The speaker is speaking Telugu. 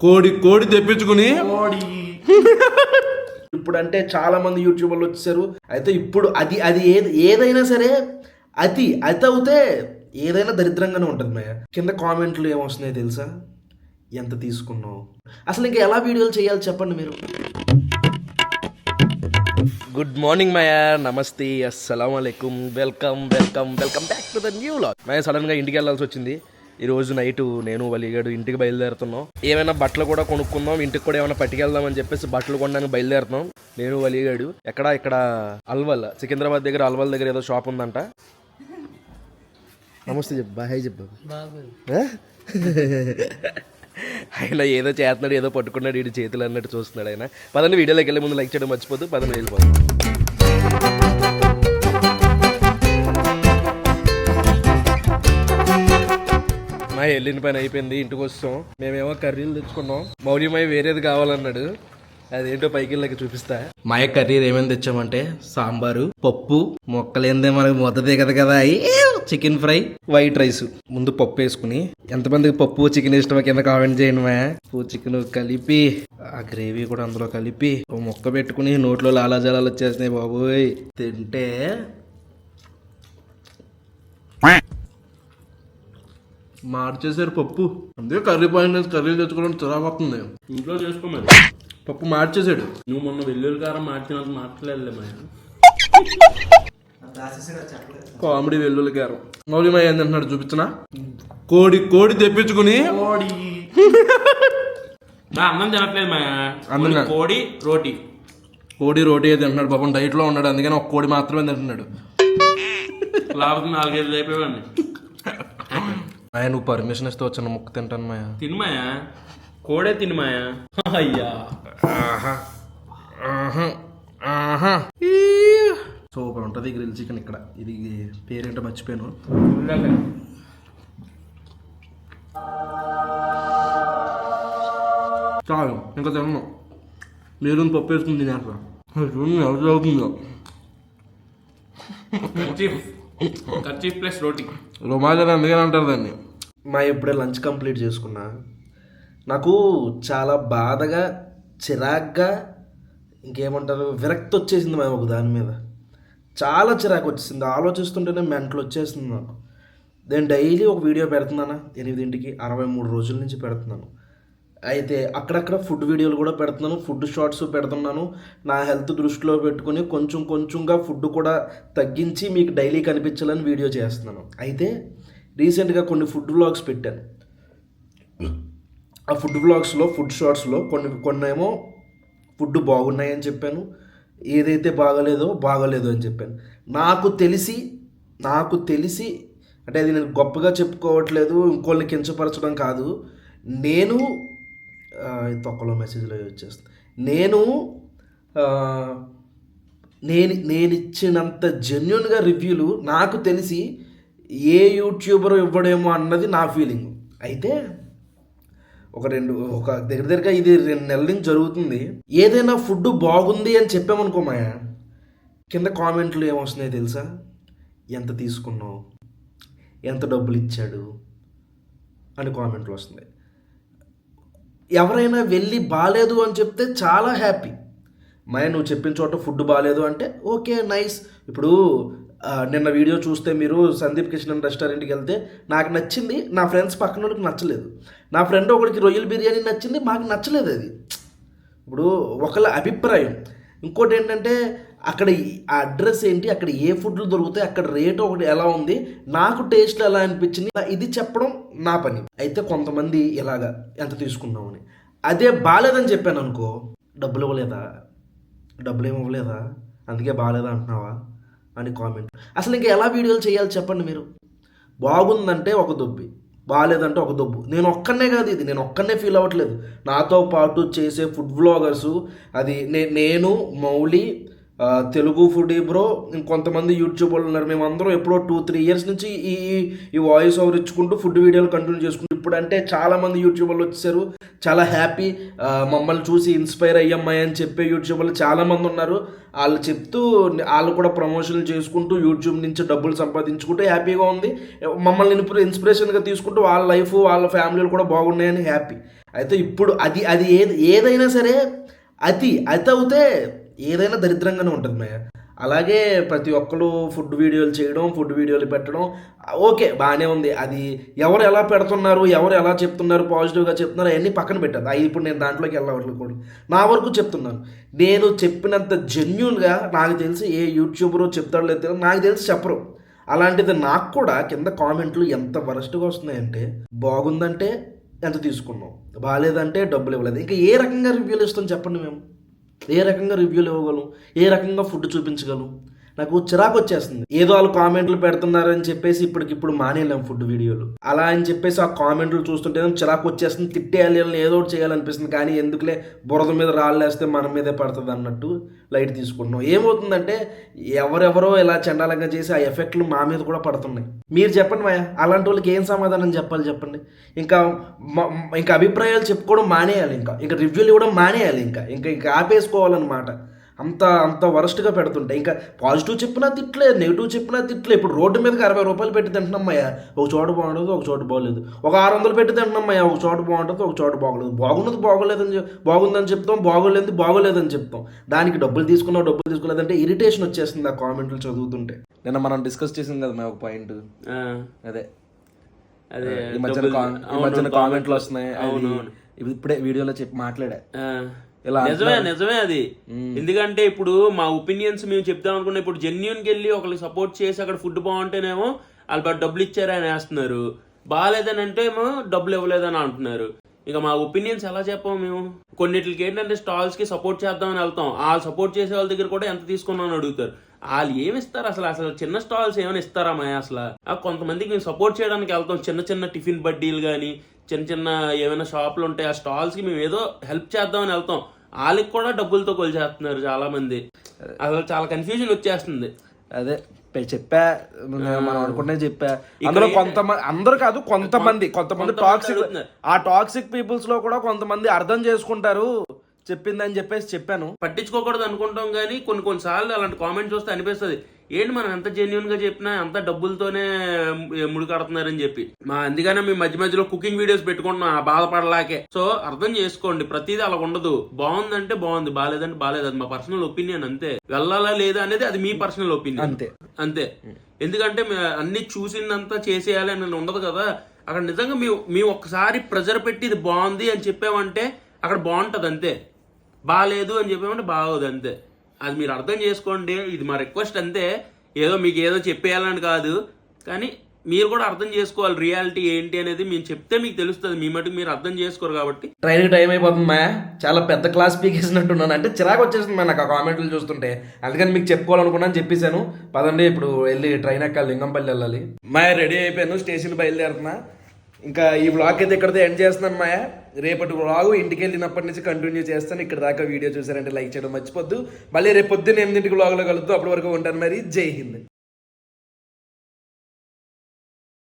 కోడి కోడి తెప్పించుకుని ఇప్పుడు అంటే చాలా మంది యూట్యూబర్లు వచ్చేసారు. అయితే ఇప్పుడు అది ఏదైనా సరే అతి అవుతే ఏదైనా దరిద్రంగానే ఉంటుంది మయ్య. కింద కామెంట్లు ఏమొస్తున్నాయి తెలుసా? ఎంత తీసుకున్నావు, అసలు ఇంకా ఎలా వీడియోలు చేయాలి చెప్పండి మీరు. గుడ్ మార్నింగ్ మయా, నమస్తే, అస్సలం అలైకుమ్, welcome welcome welcome back to the new vlog. మయా సడన్గా ఇంటికి వెళ్ళాల్సి వచ్చింది. ఈ రోజు నైట్ నేను వలిగాడు ఇంటికి బయలుదేరుతున్నాం. ఏమైనా బట్టలు కూడా కొనుక్కుందాం, ఇంటికి కూడా ఏమైనా పట్టుకెళ్దాం అని చెప్పేసి బట్టలు కొనడానికి బయలుదేరుతున్నాం నేను వలిగాడు. ఇక్కడ అల్వల్, సికింద్రాబాద్ దగ్గర అల్వల్ దగ్గర ఏదో షాప్ ఉందంట. నమస్తే చెప్పు, బాయ్ చెప్పు. ఆయన ఏదో చేస్తున్నాడు, ఏదో పట్టుకున్నాడు, వీడి చేతులు అన్నట్టు చూస్తున్నాడు ఆయన. పదండి వీడియోలోకి వెళ్ళే ముందు లైక్ చేయడం మర్చిపోద్దు. పదండి వెళ్ళిపోతాం. మా వెళ్ళిన పని అయిపోయింది, ఇంటికి వస్తాం. మేమేమో కర్రీలు తెచ్చుకున్నాం. మౌలిమై వేరేది కావాలన్నాడు, అదేంటో పైకి వెళ్ళకి చూపిస్తా. మాయ కర్రీలు ఏమేమి తెచ్చామంటే సాంబారు, పప్పు, మొక్కలేందే మనకు మొత్త దిగదు కదా, చికెన్ ఫ్రై, వైట్ రైస్. ముందు పప్పు వేసుకుని, ఎంతమందికి పప్పు చికెన్ ఇష్టమో కింద కామెంట్ చేయండి. మా పప్పు చికెన్ కలిపి ఆ గ్రేవీ కూడా అందులో కలిపి ఒక మొక్క పెట్టుకుని నోట్లో లాలాజలాలు వచ్చేసినాయి బాబోయ్. తింటే మార్చేసారు పప్పు. అందుకే కర్రీ పాయింట్ కర్రీలు తెచ్చుకోవడం చిరాకొస్తుంది. ఇంట్లో చేసుకోమని పప్పు మార్చేసాడు. నువ్వు మొన్న వెల్లుల్లి కారం మార్చినంత మార్చలేదు మా కామెడీ. వెల్లుల్లి కారం మౌలిమయ్య ఏంటంటున్నాడు చూపించనా? కోడి కోడి తెప్పించుకుని అన్నం తినట్లేదు మా అందులో కోడి రోటీ తింటున్నాడు. పాపం డైట్ లో ఉన్నాడు, అందుకని ఒక కోడి మాత్రమే తింటున్నాడు. లేకపోతే 4-5 అయిపోయాన్ని. ఆయన నువ్వు పర్మిషన్ ఇస్తే వచ్చిన ముక్క తింటాను మాయా. తినమాయా, కోడే తినమాయా. అయ్యా సూపర్ ఉంటుంది గ్రిల్ చికెన్. ఇక్కడ ఇది పేరేంటో మర్చిపోయాను. చాలు, ఇంకా తిన్నాను. మీరు పప్పు వేసుకుని తినేస్తా. ఎవరు అవుతుందో కర్చీఫ్ ప్లస్ రోటీ రుమాలి అందుకని అంటారు దాన్ని. మా ఇప్పుడే లంచ్ కంప్లీట్ చేసుకున్నా. నాకు చాలా బాధగా, చిరాగ్గా, ఇంకేమంటారు, విరక్తి వచ్చేసింది మా ఒక దాని మీద. చాలా చిరాకు వచ్చేసింది. ఆలోచిస్తుంటేనే మెంటలు వచ్చేసింది నాకు. నేను డైలీ ఒక వీడియో పెడుతున్నానా 8ంటికి, 63 రోజుల నుంచి పెడుతున్నాను. అయితే అక్కడక్కడ ఫుడ్ వీడియోలు కూడా పెడుతున్నాను, ఫుడ్ షార్ట్స్ పెడుతున్నాను. నా హెల్త్ దృష్టిలో పెట్టుకుని కొంచెంగా ఫుడ్ కూడా తగ్గించి మీకు డైలీ కనిపించాలని వీడియో చేస్తున్నాను. అయితే రీసెంట్గా కొన్ని ఫుడ్ వ్లాగ్స్ పెట్టాను. ఆ ఫుడ్ వ్లాగ్స్లో, ఫుడ్ షార్ట్స్లో కొన్ని ఏమో ఫుడ్ బాగున్నాయని చెప్పాను, ఏదైతే బాగలేదు అని చెప్పాను. నాకు తెలిసి అంటే అది నేను గొప్పగా చెప్పుకోవట్లేదు, ఇంకోళ్ళని కించపరచడం కాదు. నేను తొక్కలో మెసేజ్లో వచ్చేస్తాను. నేను ఇచ్చినంత జెన్యున్గా రివ్యూలు నాకు తెలిసి ఏ యూట్యూబర్ ఇవ్వడేమో అన్నది నా ఫీలింగ్. అయితే ఒక దగ్గరగా ఇది 2 నెలల నుంచి జరుగుతుంది. ఏదైనా ఫుడ్ బాగుంది అని చెప్పామనుకో మాయా, కింద కామెంట్లు ఏమొస్తున్నాయి తెలుసా? ఎంత తీసుకున్నావు, ఎంత డబ్బులు ఇచ్చాడు అని కామెంట్లు వస్తున్నాయి. ఎవరైనా వెళ్ళి బాగాలేదు అని చెప్తే చాలా హ్యాపీ. మాయ నువ్వు చెప్పిన చోట ఫుడ్ బాగాలేదు అంటే ఓకే, నైస్. ఇప్పుడు నిన్న వీడియో చూస్తే మీరు సందీప్ కిషన్ రెస్టారెంట్కి వెళ్తే నాకు నచ్చింది, నా ఫ్రెండ్స్ పక్కన వాళ్ళకి నచ్చలేదు. నా ఫ్రెండ్ ఒకరికి రొయ్యల బిర్యానీ నచ్చింది, మాకు నచ్చలేదు. అది ఇప్పుడు ఒకళ్ళ అభిప్రాయం. ఇంకోటి ఏంటంటే అక్కడ ఆ అడ్రస్ ఏంటి, అక్కడ ఏ ఫుడ్లు దొరుకుతాయి, అక్కడ రేట్ ఒకటి ఎలా ఉంది, నాకు టేస్ట్ ఎలా అనిపించింది, ఇది చెప్పడం నా పని. అయితే కొంతమంది ఇలాగా ఎంత తీసుకున్నామని, అదే బాగాలేదని చెప్పాను అనుకో, డబ్బులు ఏమివ్వలేదా అందుకే బాగాలేదా అంటున్నావా అని కామెంట్. అసలు ఇంకా ఎలా వీడియోలు చేయాలి చెప్పండి మీరు. బాగుందంటే ఒక దొబ్బి, బాగాలేదంటే ఒక దొబ్బు. నేను ఒక్కనే కాదు, ఇది నేను ఒక్కనే ఫీల్ అవ్వట్లేదు. నాతో పాటు చేసే ఫుడ్ వ్లాగర్సు, అది నేను, మౌలి, తెలుగు ఫుడీ బ్రో, ఇంకొంతమంది యూట్యూబర్లు ఉన్నారు. మేమందరం ఎప్పుడో 2-3 ఇయర్స్ నుంచి ఈ వాయిస్ ఓవర్ ఇచ్చుకుంటూ ఫుడ్ వీడియోలు కంటిన్యూ చేసుకుంటూ ఇప్పుడు అంటే చాలామంది యూట్యూబర్లు వచ్చేసారు. చాలా హ్యాపీ. మమ్మల్ని చూసి ఇన్స్పైర్ అయ్యమ్మాయి అని చెప్పే యూట్యూబర్లు చాలామంది ఉన్నారు. వాళ్ళు చెప్తూ వాళ్ళు కూడా ప్రమోషన్లు చేసుకుంటూ యూట్యూబ్ నుంచి డబ్బులు సంపాదించుకుంటూ హ్యాపీగా ఉంది. మమ్మల్ని ఇన్స్పిరేషన్గా తీసుకుంటూ వాళ్ళ లైఫ్, వాళ్ళ ఫ్యామిలీలు కూడా బాగున్నాయని హ్యాపీ. అయితే ఇప్పుడు అది ఏదైనా సరే అతి అవుతే ఏదైనా దరిద్రంగానే ఉంటుంది మాయ. అలాగే ప్రతి ఒక్కరు ఫుడ్ వీడియోలు చేయడం, ఫుడ్ వీడియోలు పెట్టడం ఓకే బాగానే ఉంది. అది ఎవరు ఎలా పెడుతున్నారు, ఎవరు ఎలా చెప్తున్నారు, పాజిటివ్గా చెప్తున్నారు అవన్నీ పక్కన పెట్టదు. అవి ఇప్పుడు నేను దాంట్లోకి వెళ్ళవట్లేదు కూడా. నా వరకు చెప్తున్నాను, నేను చెప్పినంత జెన్యున్గా నాకు తెలిసి ఏ యూట్యూబరు చెప్తాడో లేదు నాకు తెలిసి చెప్పరు. అలాంటిది నాకు కూడా కింద కామెంట్లు ఎంత వరస్ట్గా వస్తున్నాయంటే, బాగుందంటే ఎంత తీసుకున్నాం, బాగాలేదంటే డబ్బులు ఇవ్వలేదు. ఇంకా ఏ రకంగా రివ్యూలు ఇస్తాం చెప్పండి మేము? ఏ రకంగా రివ్యూలు ఇవ్వగలం, ఏ రకంగా ఫుడ్ చూపించగలం? నాకు చిరాకు వచ్చేస్తుంది. ఏదో వాళ్ళు కామెంట్లు పెడుతున్నారని చెప్పేసి ఇప్పటికిప్పుడు మానేయలేం ఫుడ్ వీడియోలు. అలా అని చెప్పేసి ఆ కామెంట్లు చూస్తుంటే చిరాకు వచ్చేస్తుంది, తిట్టేయాలి, ఏదో ఒకటి చేయాలనిపిస్తుంది. కానీ ఎందుకులే బురద మీద రాళ్ళేస్తే మన మీదే పడుతుంది అన్నట్టు లైట్ తీసుకుంటున్నాం. ఏమవుతుందంటే ఎవరెవరో ఇలా చండాలంగా చేసి ఆ ఎఫెక్ట్లు మా మీద కూడా పడుతున్నాయి. మీరు చెప్పండి మాయా, అలాంటి వాళ్ళకి ఏం సమాధానం చెప్పాలి చెప్పండి? ఇంకా అభిప్రాయాలు చెప్పుకోవడం మానేయాలి, ఇంకా రివ్యూలు ఇవ్వడం మానేయాలి, ఇంకా ఆపేసుకోవాలన్నమాట. అంత వరస్ట్గా పెడుతుంటే ఇంకా పాజిటివ్ చెప్పినా తిట్లే, నెగిటివ్ చెప్పినా తిట్లే. ఇప్పుడు రోడ్డు మీదకి 60 రూపాయలు పెట్టి తింటున్నామయ్యా, ఒక చోట బాగుంటుంది, ఒక చోట బాగోలేదు. ఒక 600 పెట్టి తింటున్నామయ్యా, ఒక చోట బాగుంటుంది, ఒక చోట బాగోలేదు. బాగుందని చెప్తాం, బాగోలేదని చెప్తాం. దానికి డబ్బులు తీసుకోలేదంటే ఇరిటేషన్ వచ్చేస్తుంది ఆ కామెంట్లు చదువుతుంటే. నిన్న మనం డిస్కస్ చేసింది కదా ఒక పాయింట్, అదే ఈ మధ్యన కామెంట్లు వస్తున్నాయి. ఇప్పుడే వీడియోలో చెప్పి మాట్లాడా. నిజమే అది. ఎందుకంటే ఇప్పుడు మా ఒపీనియన్స్ మేము చెప్తాం అనుకున్నా, ఇప్పుడు జెన్యున్కి వెళ్ళి ఒకరికి సపోర్ట్ చేసి అక్కడ ఫుడ్ బాగుంటేనేమో వాళ్ళు డబ్బులు ఇచ్చారని వేస్తున్నారు, బాగాలేదని అంటే ఏమో డబ్బులు ఇవ్వలేదని అంటున్నారు. ఇక మా ఒపీనియన్స్ ఎలా చెప్పాము మేము? కొన్నిటికి ఏంటంటే స్టాల్స్ కి సపోర్ట్ చేద్దామని వెళ్తాం, వాళ్ళు సపోర్ట్ చేసే వాళ్ళ దగ్గర కూడా ఎంత తీసుకున్నామని అడుగుతారు. వాళ్ళు ఏమి ఇస్తారు అసలు చిన్న స్టాల్స్ ఏమైనా ఇస్తారా మాయ? అసలు కొంతమందికి మేము సపోర్ట్ చేయడానికి వెళ్తాం, చిన్న టిఫిన్ బడ్డీలు కానీ చిన్న ఏమైనా షాపులు ఉంటాయి, ఆ స్టాల్స్ కి మేము ఏదో హెల్ప్ చేద్దామని వెళ్తాం, వాళ్ళకి కూడా డబ్బులతో కొలిచేస్తున్నారు చాలా మంది. అసలు చాలా కన్ఫ్యూజన్ వచ్చేస్తుంది. అదే చెప్పా, మనం అనుకుంటే చెప్పా. అందులో కొంతమంది, అందరు కాదు, కొంతమంది టాక్సిక్, ఆ టాక్సిక్ పీపుల్స్ లో కూడా కొంతమంది అర్థం చేసుకుంటారు చెప్పిందని చెప్పేసి చెప్పాను. పట్టించుకోకూడదు అనుకుంటాం, కానీ కొన్నిసార్లు అలాంటి కామెంట్స్ వస్తే అనిపిస్తుంది ఏంటి మనం ఎంత జెన్యున్ గా చెప్పినా అంత డబ్బులతోనే ముడికడుతున్నారని చెప్పి. అందుకనే మేము మధ్యలో కుకింగ్ వీడియోస్ పెట్టుకుంటున్నాం ఆ బాధపడలాకే. సో అర్థం చేసుకోండి, ప్రతిదీ అలా ఉండదు. బాగుందంటే బాగుంది, బాగాలేదంటే బాగాలేదు. అది మా పర్సనల్ ఒపీనియన్ అంతే. వెళ్ళాలా లేదా అనేది అది మీ పర్సనల్ ఒపీనియన్ అంతే. ఎందుకంటే అన్ని చూసిందంతా చేసేయాలి అని ఉండదు కదా. అక్కడ నిజంగా మేము ఒక్కసారి ప్రెజర్ పెట్టి ఇది బాగుంది అని చెప్పామంటే అక్కడ బాగుంటది అంతే, బాగాలేదు అని చెప్పామంటే బాగోదు అంతే. అది మీరు అర్థం చేసుకోండి. ఇది మా రిక్వెస్ట్ అంతే. మీకు ఏదో చెప్పేయాలని కాదు, కానీ మీరు కూడా అర్థం చేసుకోవాలి రియాలిటీ ఏంటి అనేది. మేము చెప్తే మీకు తెలుస్తుంది, మీ మటుకు మీరు అర్థం చేసుకోరు కాబట్టి. ట్రైన్ టైం అయిపోతుంది మా, చాలా పెద్ద క్లాస్ పీకేసినట్టున్నాను. అంటే చిరాకు వచ్చేస్తుంది మా నాకు ఆ కామెంట్లు చూస్తుంటే. అందుకని మీకు చెప్పుకోవాలనుకున్నాను, చెప్పేశాను. పదండి ఇప్పుడు వెళ్ళి ట్రైన్ ఎక్కాలి, లింగంపల్లి వెళ్ళాలి. మాయ రెడీ అయిపోయాను, స్టేషన్ బయలుదేరుతున్నా. ఇంకా ఈ వ్లాగ్ అయితే ఇక్కడితో ఎండ్ చేస్తున్నాను మాయ. రేపటి వ్లాగ్ ఇంటికి వెళ్ళినప్పటి నుంచి కంటిన్యూ చేస్తాను. ఇక్కడ దాకా వీడియో చూసారంటే లైక్ చేయడం మర్చిపోద్దు. మళ్ళీ రేపు పొద్దున్న 8 వ్లాగ్లో కలుద్దాం. అప్పటి వరకు ఉంటాను మరి. జై హింద్.